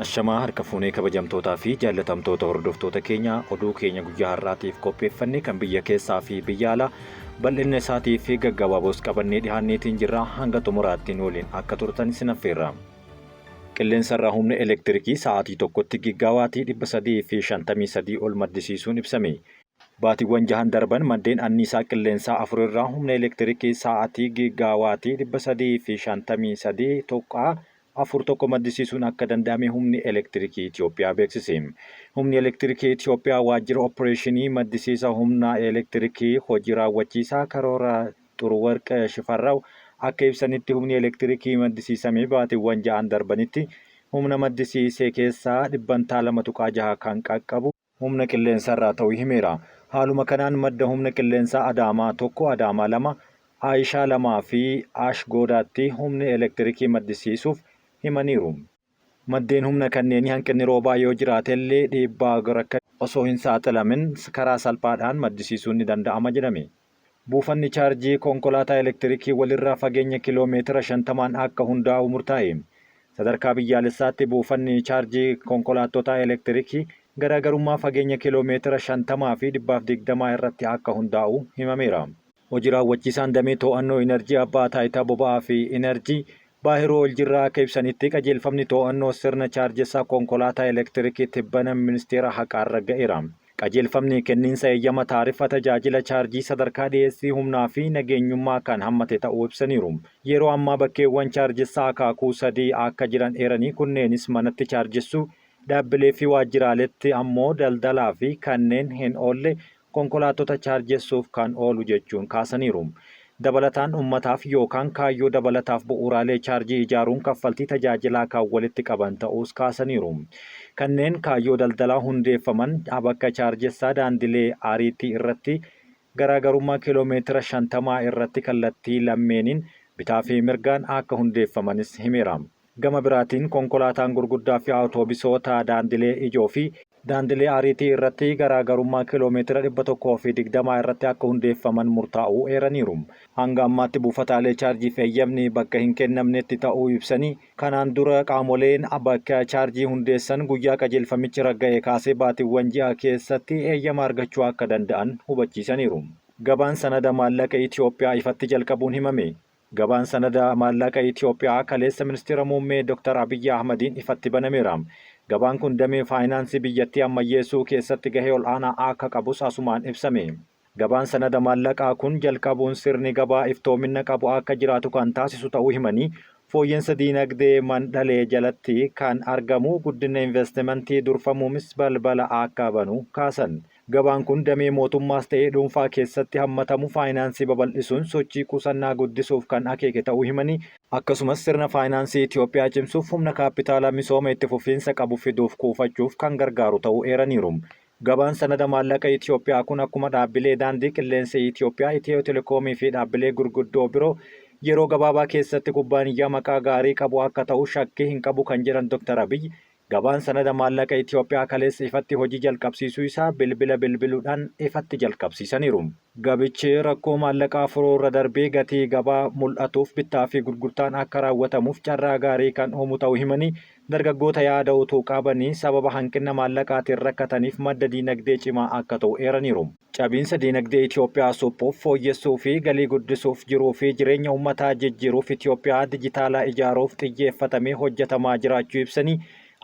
Ashamaa harka fuunee kabajamtootaa fi jaallatamtoota hordoftoota keenya oduu keenya guyyaa har'aatiif qopheeffannee kan biyya keessaa fi biyya alaa bal'inna isaatii fi gaggabaaboos qabannee dhiyaanneetiin jirra hanga xumuraattiin waliin akka turtan isin affeerra. Qilleensarraa humna elektirikii sa'aatii tokkotti gigaawaatii 353 ol maddisiisuun ibsame. Baatiiwwan jahan darban maddeen anniisaa qilleensaa afurirraa humna elektirikii sa'aatii gigaawaatii 353 tokko maddisiisuun akka danda'ame humni elektirikii Itoophiyaa beeksise. Humni elektirikii Itoophiyaa waajjira opereeshinii maddisiisa humna elektirikii hojii raawwachiisaa Karoora Xuruwarq Shifarraw akka ibsanitti humni elektirikii maddisiisame baatiiwwan jahan darbanitti humna maddisiisee keessaa 206 kan qaqqabu humna qilleensarraa ta'uu himeera. Haaluma kanaan madda humna qilleensaa Adaamaa 1, Adaamaa 2, Aayishaa 2 fi Ashgoodaatti humni elektirikii maddisiisuuf himaniiru. Maddeen humna kanneenii hanqinni roobaa yoo jiraatellee dhiibbaa akka osoo hin saaxilamin karaa salphaadhaan maddisiisuun ni danda'ama jedhame. Buufanni chaarjii konkolaataa elektirikii walirraa fageenya kiiloomeetira 50 akka hundaa'u murtaa'e. Sadarkaa biyyaalessaatti buufanni chaarjii konkolaattota elektirikii garaagarummaa fageenya kiiloomeetira 50 fi 120 irratti akka hundaa'u himameera. Hojii raawwachiisaan damee to'annoo inerjii abbaa taayitaa boba'aa fi inerjii Baahiroo Oljirraa akka ibsanitti qajeelfamni to'annoo sirna chaarjessaa konkolaataa elektirikii tibbana ministeera haqaarra ga'eera. Qajeelfamni kenniinsa eeyyama taarifa tajaajila chaarjii sadarkaa dhiyeessii humnaa fi nageenyummaa kan hammate ta'uu ibsaniiru. Yeroo ammaa bakkeewwan chaarjessaa akaakuu 3 akka jiran eeranii kunneenis manatti chaarjessuu, dhaabbilee fi waajjiraaletti ammoo daldalaa fi kanneen hin oolle konkolaattota chaarjessuuf kan oolu jechuun kaasaniiru. Dabalataan ummataaf yookaan kaayyoo dabalataaf bu'uuraalee chaarjii ijaaruun kaffaltii tajaajilaa kan walitti qaban ta'uus kaasaniiru. Kanneen kaayyoo daldalaa hundeeffaman bakka chaarjessaa daandilee ariitii irratti garaagarummaa kiiloomeetira 50 irratti kallattii lammeeniin bitaa fi mirgaan akka hundeeffamanis himeera. Gama biraatiin konkolaataan gurguddaa fi awutoobisoota daandilee ijoo fi daandilee ariitii irratti garaagarummaa kiiloomeetira 120 irratti akka hundeeffaman murtaa'uu eeraniiru. Hanga ammaatti buufataalee chaarjii eeyyamni bakka hin kennamnetti ta'uu ibsanii kanaan dura qaamoleen bakka chaarjii hundeessan guyyaa qajeelfamichi ragga'e kaasee baatiiwwan ji'a keessatti eeyyama argachuu akka danda'an hubachiisaniiru. Gabaan sanada maallaqa Itoophiyaa ifatti jalqabuun himame. Gabaan sanada maallaqa Itoophiyaa kaleessa ministeera muummee Dr. Abiyyi Ahmadiin ifatti banameera. Gabaan kun damee faayinaansii biyyattii ammayyeessuu keessatti gahee ol'aanaa akka qabus asumaan ibsame. Gabaan sanada maallaqaa kun jalqabuun sirni gabaa iftoomina qabu akka jiraatu kan taasisu ta'uu himanii fooyyinsa diinagdee mandhalee jalatti kan argamu guddina investimentii durfamuumis balbala akka banu kaasan. Gabaan kun damee mootummaas ta'ee dhuunfaa keessatti hammatamu faayinaansii babal'isuun sochii qusannaa guddisuuf kan akeeke ta'uu himanii akkasumas sirna faayinaansii Itoophiyaa cimsuuf humna kaapitaalaa misooma itti fufiinsa qabu fiduuf kuufachuuf kan gargaaru ta'uu eeraniiru. Gabaan sanada maallaqa Itoophiyaa kun akkuma dhaabbilee daandii qilleensa Itoophiyaa, Itiyoo Telekoomii fi dhaabbilee gurguddoo biroo yeroo gabaabaa keessatti kubbaaniyyaa maqaa gaarii qabu akka ta'u shakkii hin qabu kan jedhan Dr. Abiyyi gabaan sanada maallaqa Itoophiyaa kaleessa ifatti hojii jalqabsiisuu isaa bilbiluudhaan ifatti jalqabsiisaniiru. Gabichi rakkoo maallaqaa furuurra darbee gatii gabaa mul'atuuf bittaa fi gurgurtaan akka raawwatamuuf carraa gaarii kan uumu ta'uu himanii dargaggoota yaada utuu qabanii sababa hanqina maallaqaatiin rakkataniif madda diinagdee cimaa akka ta'u eeraniiru. Cabiinsa diinagdee Itoophiyaa suphuuf fooyyessuu fi galii guddisuuf jiruu fi jireenya uummataa jijjiiruuf Itoophiyaa dijitaalaa ijaaruuf xiyyeeffatamee hojjetamaa jiraachuu ibsanii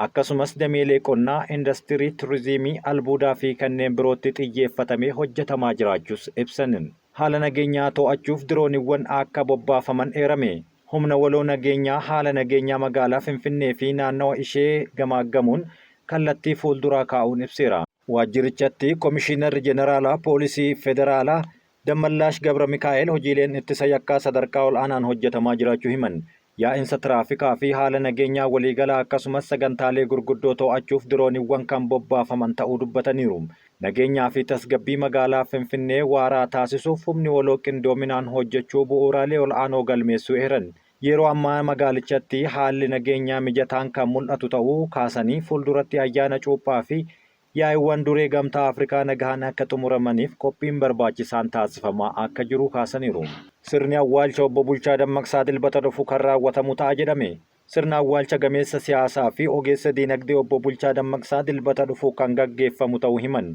akkasumas dameelee qonnaa, industirii, turizimii, albuudaa fi kanneen birootti xiyyeeffatamee hojjetamaa jiraachuus ibsanin. Haala nageenyaa to'achuuf dirooniiwwan akka bobbaafaman eerame. Humna waloo nageenyaa haala nageenyaa magaalaa Finfinnee fi naannawa ishee gamaaggamuun kallattii fuulduraa kaa'uun ibseera. Waajjirichatti Komishiinarri Jeneraalaa Poolisii Federaalaa Dammallaash Gabra Mikaa'el hojiileen ittisa yakkaa sadarkaa ol'aanaan hojjetamaa jiraachuu himan. Yaa'insa tiraafikaa fi haala nageenyaa waliigalaa akkasumas sagantaalee gurguddoo to'achuuf dirooniiwwan kan bobbaafaman ta'uu dubbataniiru. Nageenyaa fi tasgabbii magaalaa Finfinnee waaraa taasisuuf humni waloo qindoominaan hojjechuu bu'uuraalee ol'aanoo galmeessuu eeran. Yeroo ammaa magaalichatti haalli nageenyaa mijataan kan mul'atu ta'uu kaasanii fuulduratti ayyaana cuuphaa fi yaa'iiwwan duree gamtaa Afrikaa nagahaan akka xumuramaniif qophiin barbaachisaan taasifamaa akka jiru kaasaniiru. Sirni awwaalcha obbo Bulchaa Dammaqsaa dilbata dhufu kan raawwatamu ta'a jedhame. Sirna awwaalcha gameessa siyaasaa fi ogeessa diinagdee obbo Bulchaa Dammaqsaa dilbata dhufu kan gaggeeffamu ta'uu himan.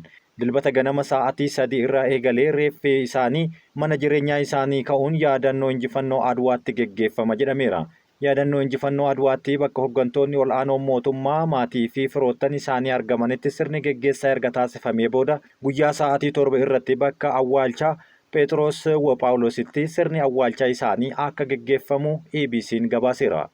Dilbata ganama sa'aatii 3 irraa eegalee reeffi isaanii mana jireenyaa isaanii ka'uun yaadannoo injifannoo Adwaatti gaggeeffama jedhameera. Yaadannoo injifannoo Adwaatti bakka hooggantoonni ol'aanoon mootummaa, maatii fi firoottan isaanii argamanitti sirni gaggeessaa erga taasifamee booda guyyaa sa'aatii 7 irratti bakka awwaalchaa Phexros Phaawulositti sirni awwaalchaa isaanii akka gaggeeffamu EBC'n gabaaseera.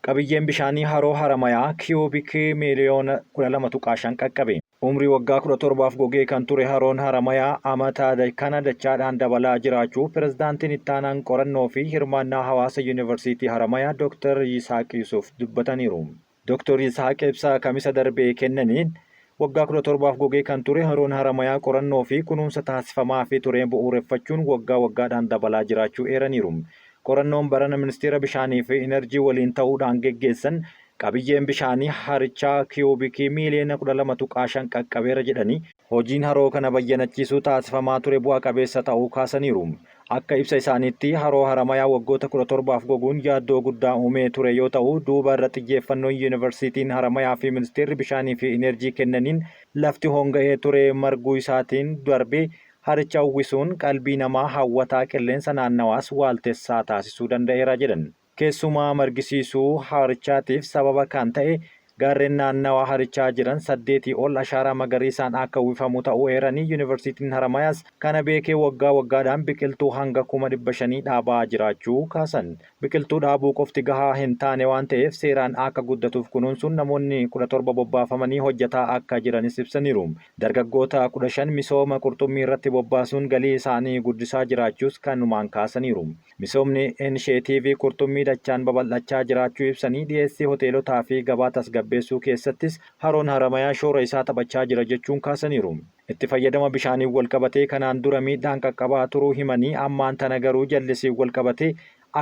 Qabiyyeen bishaanii haroo Haramayaa kiiyuubikii miliyoona 12.5 qaqqabe. Umrii waggaa 17 gogee kan ture haroon Haramayaa amata kana dachaadhaan dabalaa jiraachuu pirezidaantiin ittaanaan qorannoo fi hirmaannaa hawaasa yuunivarsiitii Haramayaa Dr. Yisaaq Yusuf dubbataniiru. Dr. Yisaaq ibsa kamisa darbee kennaniin waggaa 17 gogee kan ture haroon Haramayaa qorannoo fi kunuunsa taasifamaa fi tureen bu'uureffachuun waggaa waggaadhaan dabalaa jiraachuu eeraniiru. Qorannoon barana ministeera bishaanii fi enerjii waliin ta'uudhaan geggeessan qabiyyeen bishaanii harichaa kiiyuubikii miliyoona 12.5 qaqqabeera jedhanii hojiin haroo kana bayyanachiisuu taasifamaa ture bu'a qabeessa ta'uu kaasaniiru. Akka ibsa isaaniitti haroo Haramayaa waggoota 17 goguun yaaddoo guddaa uumee ture yoo ta'u duuba irra xiyyeeffannoon yuunivarsiitiin Haramayaa fi ministeerri bishaanii fi enerjii kennaniin lafti honga'ee ture marguu isaatiin darbee haricha uwwisuun qalbii namaa hawwataa qilleensa naannawaas waaltessaa taasisuu danda'eera jedhan. Keessumaa margisiisuu harichaatiif sababa kan ta'e gaarreen naannawaa harichaa jiran 8 ol ashaaraa magariisaan akka uwwifamu ta'uu eeranii yuunivarsiitiin Haramayaas kana beekee waggaa waggaadhaan biqiltuu hanga 500 dhaabaa jiraachuu kaasan. Biqiltuu dhaabuu qofti gahaa hin taane waan ta'eef seeraan akka guddatuuf kunuunsuun namoonni 17 bobbaafamanii hojjetaa akka jiranis ibsaniiru. Dargaggoota 15 misooma qurxummii irratti bobbaasuun galii isaanii guddisaa jiraachuus kanumaan kaasaniiru. Misoomni inisheetiivii qurxummii dachaan babal'achaa jiraachuu ibsanii dhiyeessii hoteelotaa fi gabaa tasgabbeessuu keessattis haroon Haramayaa shoora isaa taphachaa jira jechuun kaasaniiru. Itti fayyadama bishaanii walqabatee kanaan dura miidhaan qaqqabaa turuu himanii ammaan tana garuu jallisii walqabatee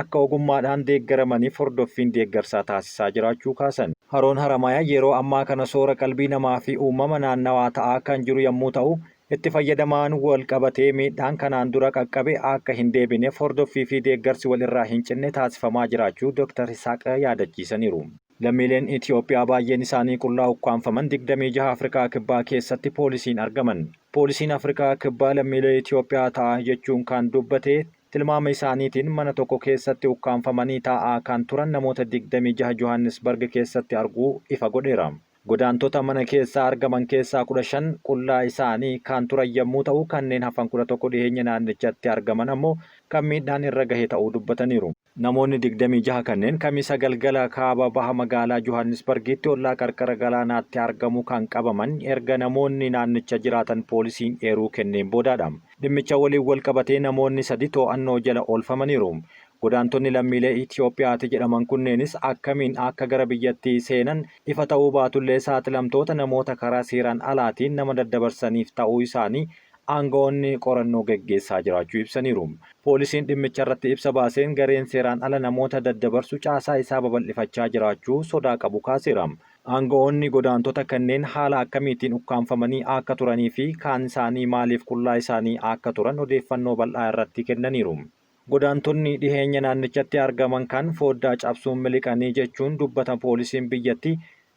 akka ogummaadhaan deeggaramaniif hordoffiin deeggarsaa taasisaa jiraachuu kaasan. Haroon Haramayaa yeroo ammaa kana soora qalbii namaa fi uumama naannawaa ta'aa kan jiru yommuu ta'u, itti fayyadamaan walqabatee miidhaan kanaan dura qaqqabe akka hin deebineef hordoffii fi deeggarsi walirraa hin cinne taasifamaa jiraachuu Dr. Yisaaq yaadachiisaniiru. Lammiileen Itoophiyaa baay'een isaanii qullaa ukkaanfaman 26 Afrikaa Kibbaa keessatti poolisiin argaman. Poolisiin Afrikaa Kibbaa lammiilee Itoophiyaa ta'a jechuun kan dubbate tilmaama isaaniitiin mana tokko keessatti ukkaanfamanii taa'aa kan turan namoota 26 Johannesburg keessatti arguu ifa godheera. Godaantota mana keessaa argaman keessaa 15 qullaa isaanii kan turan yommuu ta'u kanneen hafan 11 dhiyeenya naannichatti argaman ammoo kan miidhaan irra gahe ta'uu dubbataniiru. Namoonni 26 kanneen kamisa galgala kaaba baha magaalaa Johannesburgitti ollaa qarqara galaanaatti argamu kan qabaman erga namoonni naannicha jiraatan poolisiin eeruu kenneen boodaadha. Dhimmicha waliin wal qabatee namoonni 3 to'annoo jala oolfamaniiru. Godaantonni lammiilee Itoophiyaati jedhaman kunneenis akkamiin akka gara biyyattii seenan ifa ta'uu baatullee saaxilamtoota namoota karaa seeraan alaatiin nama daddabarsaniif ta'uu isaanii aangawoonni qorannoo gaggeessaa jiraachuu ibsaniiru. Poolisiin dhimmicha irratti ibsa baaseen gareen seeraan ala namoota daddabarsu caasaa isaa babal'ifachaa jiraachuu sodaa qabu kaaseera. Aangawoonni godaantota kanneen haala akkamiitiin ukkaanfamanii akka turanii fi kaan isaanii maaliif qullaa isaanii akka turan odeeffannoo bal'aa irratti kennaniiru. Godaantonni dhiheenya naannichatti argaman kan foddaa cabsuun miliqanii jechuun dubbata poolisiin biyyatti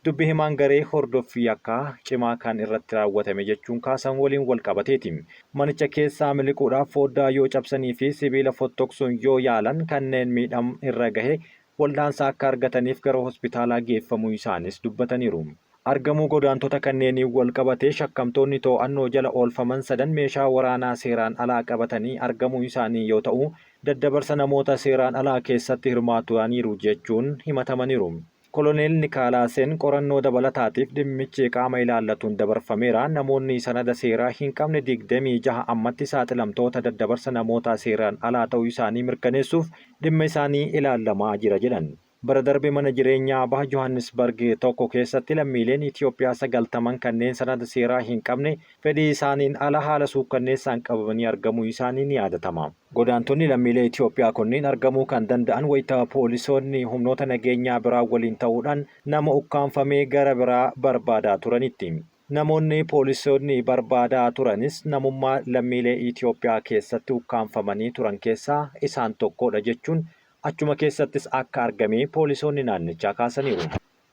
dubbi himaan garee hordoffii akka cimaa kan irratti raawwatame jechuun kaasan waliin wal qabateeti. Manicha keessaa miliquudhaaf foddaa yoo cabsanii fi sibiila fottoksuun yoo yaalan kanneen miidham irra gahe wal'aansa akka argataniif gara hospitaalaa geeffamuu isaanis dubbataniiru. Argamuu godaantota kanneeniin wal qabatee shakkamtoonni to'annoo jala oolfaman 3 meeshaa waraanaa seeraan alaa qabatanii argamuu isaanii yoo ta'u, daddabarsa namoota seeraan alaa keessatti hirmaataniiru jechuun himatamaniiru. Koloneel Nikaalaaseen qorannoo dabalataatiif dhimmichi qaama ilaallatuun dabarfameera. Namoonni sanada seeraa hin qabne 26 ammatti saaxilamtoota daddabarsa namoota seeraan alaa ta'uu isaanii mirkaneessuuf dhimma isaanii ilaallamaa jira jedhan. Bara darbe mana jireenyaa baha Johannesburg tokko keessatti lammiileen Itoophiyaa 90 kanneen sanada seeraa hin qabne fedhii isaaniin ala haala suukkanneessaan qabamanii argamuu isaanii ni yaadatama. Godaantonni lammiilee Itoophiyaa kunniin argamuu kan danda'an wayita poolisoonni humnoota nageenyaa biraa waliin ta'uudhaan nama ukkaanfamee gara biraa barbaadaa turanitti. Namoonni poolisoonni barbaadaa turanis namummaa lammiilee Itoophiyaa keessatti ukkaanfamanii turan keessaa isaan tokkodha jechuun achuma keessattis akka argame poolisoonni naannichaa kaasaniiru.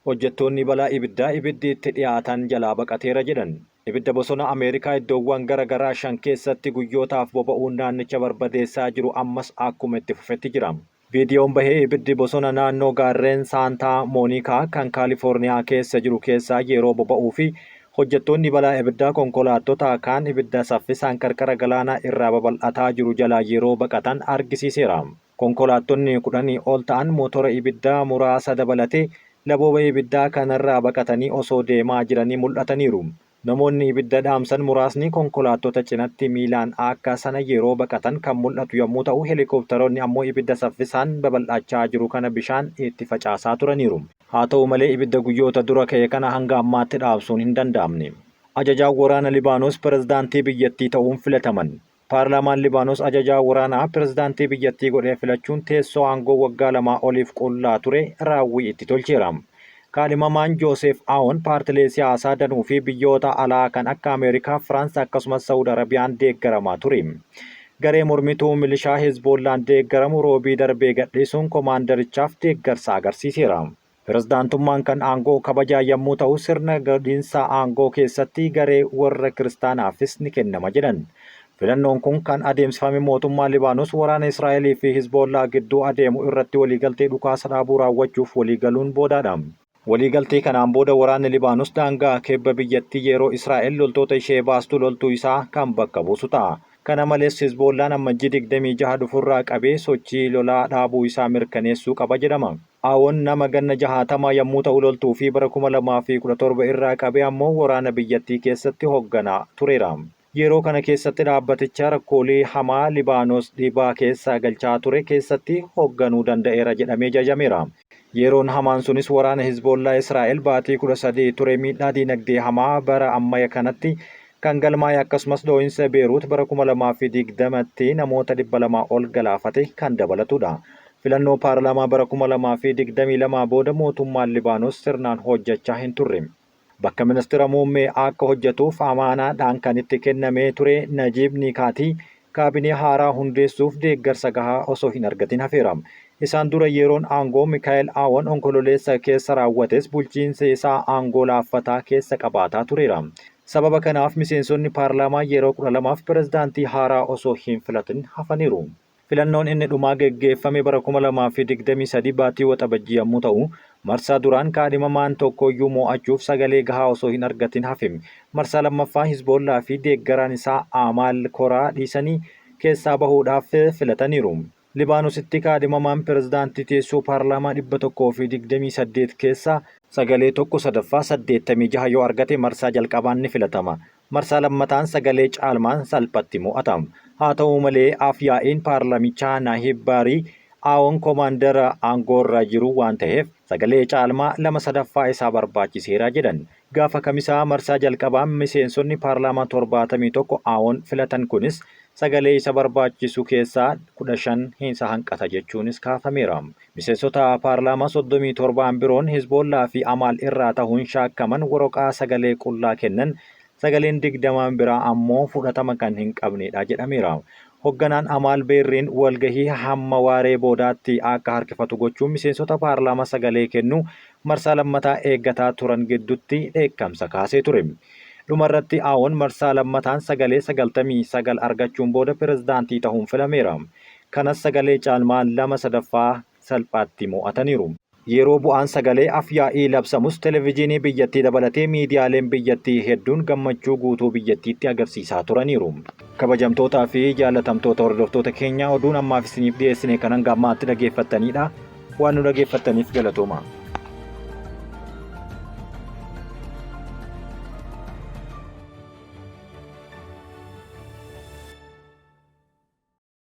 Hojjettoonni balaa ibiddi itti dhiyaatan jalaa baqateera jedhan. Ibidda bosona Ameerikaa iddoowwan garaagaraa 5 keessatti guyyootaaf boba'uun naannicha barbadeessaa jiru ammas akkuma itti fufetti jira. Viidiyoon bahee ibiddi bosona naannoo gaarreen Saantaa Moonikaa kan Kaalifoorniyaa keessa jiru keessaa yeroo boba'uu fi hojjettoonni balaa ibiddaa konkolaattota kaan ibidda saffisaan qarqara galaanaa irraa babal'ataa jiru jalaa yeroo baqatan argisiiseera. Konkolaattonni 10 ol ta'an motora ibiddaa muraasa dabalatee labooba ibiddaa kanarraa baqatanii osoo deemaa jiranii mul'ataniiru. Namoonni ibidda dhaamsan muraasni konkolaattota cinatti miilaan akka sana yeroo baqatan kan mul'atu yommuu ta'u, helikoophtaroonni ammoo ibidda saffisaan babal'achaa jiru kana bishaan itti facaasaa turaniiru. Haa ta'u malee ibidda guyyoota dura ka'e kana hanga ammaatti dhaabsuun hin danda'amne. Ajajaan waraana Libaanos pirezidaantii biyyattii ta'uun filataman. Paarlaamaan Libaanos ajajaa waraanaa pirezidaantii biyyattii godhee filachuun teessoo aangoo waggaa 2 oliif qullaa ture raawwii itti tolcheera. Kaadhimamaan Joosef Aawon paartilee siyaasaa danuu fi biyyoota alaa kan akka Ameerikaa, Firaans akkasumas Saawud Arabiyaan deeggaramaa ture. Garee mormituu milishaa Hizboollaan deeggaramu roobii darbee gadhiisuun koomaandarichaaf deeggarsa agarsiiseera. Pirezidaantummaan kan aangoo kabajaa yommuu ta'u, sirna gadiinsa aangoo keessatti garee warra kiristaanaafis ni kennama jedhan. Filannoon kun kan adeemsifame mootummaa Libaanos waraana Israa'elii fi Hizboollaa gidduu adeemu irratti waliigaltee dhukaasa dhaabuu raawwachuuf waliigaluun boodaadha. Waliigaltee kanaan booda waraanni Libaanos daangaa kibba biyyattii yeroo Israa'el loltoota ishee baastu loltuu isaa kan bakka buusu ta'a. Kana malees Hizboollaan ammajjii 26 dhufurraa qabee sochii lolaa dhaabuu isaa mirkaneessuu qaba jedhama. Aawon nama ganna 60 yommuu ta'u loltuu fi bara 2017 irraa qabee ammoo waraana biyyattii keessatti hoogganaa tureera. Yeroo kana keessatti dhaabbaticha rakkoolee hamaa Libaanos dhiibaa keessa galchaa ture keessatti hoogganuu danda'eera jedhamee jajameera. Yeroon hamaan sunis waraana Hizboollaa Israa'el baatii 13 ture miidhaa diinagdee hamaa bara ammayya kanatti kan galmaa'e akkasumas dho'iinsa Beeruut bara 2020tti namoota 200 ol galaafate kan dabalatudha. Filannoo paarlaamaa bara 2022 booda mootummaan Libaanos sirnaan hojjechaa hin turre. Bakka ministeera muummee akka hojjetuuf amaanaadhaan kan itti kennamee ture Najiib Nikaatii kaabinee haaraa hundeessuuf deeggarsa gahaa osoo hin argatin hafeera. Isaan dura yeroon aangoo Mikaa'el Aawon onkololeessa keessa raawwates bulchiinsa isaa aangoo laaffataa keessa qabaataa tureera. Sababa kanaaf miseensonni paarlaamaa yeroo 12f pirezidaantii haaraa osoo hin filatin hafaniiru. Filannoon inni dhumaa geggeeffame bara 2023 baatii waxabajjii yommuu ta'u, marsaa duraan kaadhimamaan tokkoyyuu mo'achuuf sagalee gahaa osoo hin argatin hafe. Marsaa lammaffaa Hizboollaa fi deeggaraan isaa Amaal Koraa dhiisanii keessaa bahuudhaaf filataniiru. Libaanositti kaadhimamaan pirezidaantii teessoo paarlaamaa 128 keessaa sagalee 1/86 yoo argate marsaa jalqabaan ni filatama. Marsaa lammataan sagalee caalmaan salphatti mo'atama. Haa ta'u malee afyaa'iin paarlamichaa Naahib Baarii Aawon koomaandara aangoorra jiru waan ta'eef sagalee caalmaa 2/3 isaa barbaachiseera jedhan. Gaafa kamisaa marsaa jalqabaan miseensonni paarlaamaa 71 Aawon filatan kunis sagalee isa barbaachisu keessaa 15 isa hanqata jechuunis kaafameera. Miseensota paarlaamaa 37 biroon Hizboollaa fi Amaal irraa ta'uun shaakkaman waraqaa sagalee qullaa kennan. Sagaleen 20 biraa ammoo fudhatama kan hin qabnedha jedhameera. Hoogganaan Amaal Beerriin walgahii hamma waaree boodaatti akka harkifatu gochuun miseensota paarlaamaa sagalee kennu marsaa lammataa eeggataa turan gidduutti dheekkamsa kaasee ture. Dhumarratti Aawon marsaa lammataan sagalee 99 argachuun booda pirezidaantii ta'uun filameera. Kanas sagalee caalmaan 2/3 salphaatti mo'ataniiru. Yeroo bu'aan sagalee afyaa'ii labsamus televezyiinii biyyattii dabalatee miidiyaaleen biyyattii hedduun gammachuu guutuu biyyattiitti agarsiisaa turaniiru. Kabajamtootaa fi jaalatamtoota hordoftoota keenyaa oduun ammaaf isiniif dhiyeessine kan hanga ammaatti dhaggeeffattanidha. Waan nu dhaggeeffattaniif galatooma.